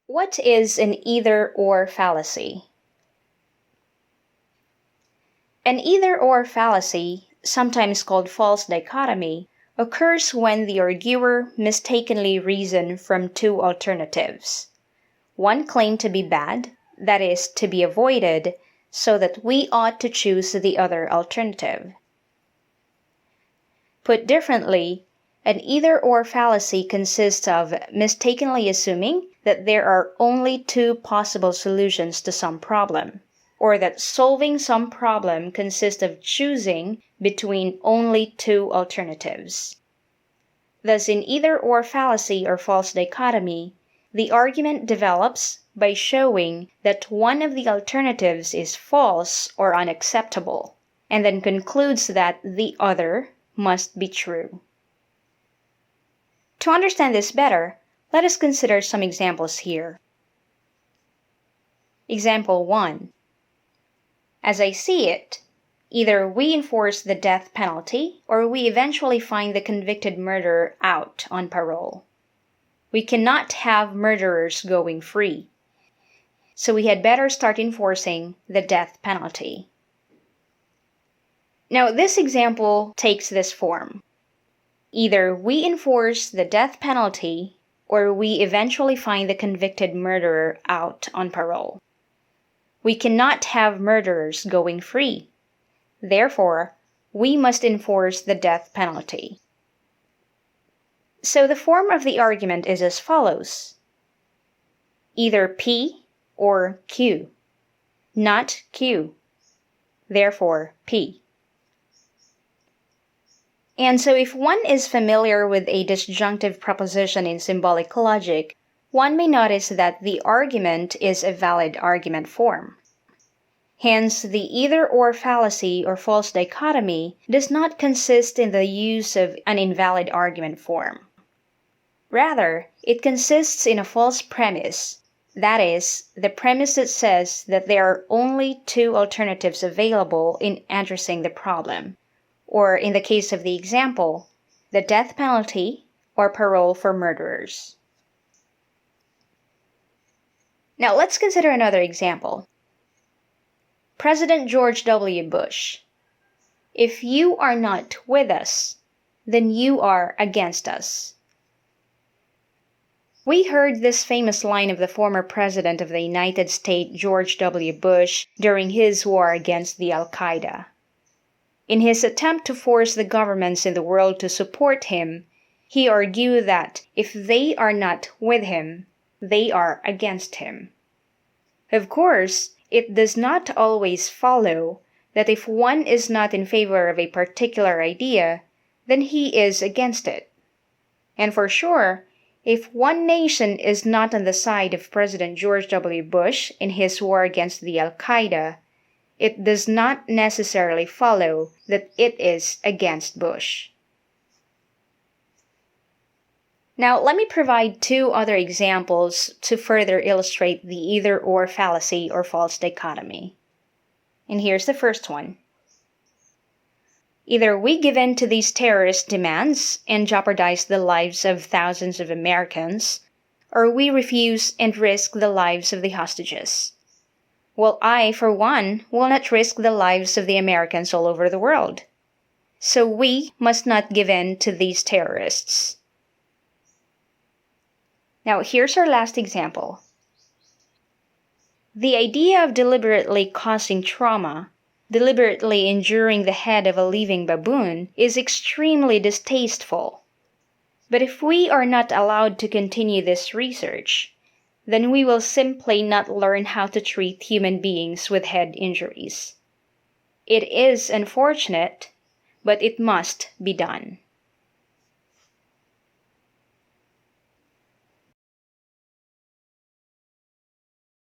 What is an either-or fallacy? An either-or fallacy, sometimes called false dichotomy, occurs when the arguer mistakenly reasons from two alternatives. One claimed to be bad, that is, to be avoided, so that we ought to choose the other alternative. Put differently, an either-or fallacy consists of mistakenly assuming that there are only two possible solutions to some problem, or that solving some problem consists of choosing between only two alternatives. Thus, in either-or fallacy or false dichotomy, the argument develops by showing that one of the alternatives is false or unacceptable, and then concludes that the other must be true. To understand this better, let us consider some examples here. Example 1. As I see it, either we enforce the death penalty or we eventually find the convicted murderer out on parole. We cannot have murderers going free, so we had better start enforcing the death penalty. Now, this example takes this form. Either we enforce the death penalty or we eventually find the convicted murderer out on parole. We cannot have murderers going free. Therefore, we must enforce the death penalty. So the form of the argument is as follows. Either P or Q. Not Q. Therefore, P. And so if one is familiar with a disjunctive proposition in symbolic logic, one may notice that the argument is a valid argument form. Hence, the either-or fallacy or false dichotomy does not consist in the use of an invalid argument form. Rather, it consists in a false premise, that is, the premise that says that there are only two alternatives available in addressing the problem, or in the case of the example, the death penalty or parole for murderers. Now let's consider another example. President George W. Bush. If you are not with us, then you are against us. We heard this famous line of the former President of the United States, George W. Bush, during his war against the Al-Qaeda. In his attempt to force the governments in the world to support him, he argued that if they are not with him, they are against him. Of course, it does not always follow that if one is not in favor of a particular idea, then he is against it. And for sure, if one nation is not on the side of President George W. Bush in his war against the Al-Qaeda, it does not necessarily follow that it is against Bush. Now, let me provide two other examples to further illustrate the either-or fallacy or false dichotomy. And here's the first one. Either we give in to these terrorist demands and jeopardize the lives of thousands of Americans, or we refuse and risk the lives of the hostages. Well, I, for one, will not risk the lives of the Americans all over the world. So we must not give in to these terrorists. Now, here's our last example. The idea of deliberately causing trauma, deliberately injuring the head of a living baboon, is extremely distasteful. But if we are not allowed to continue this research, then we will simply not learn how to treat human beings with head injuries. It is unfortunate, but it must be done.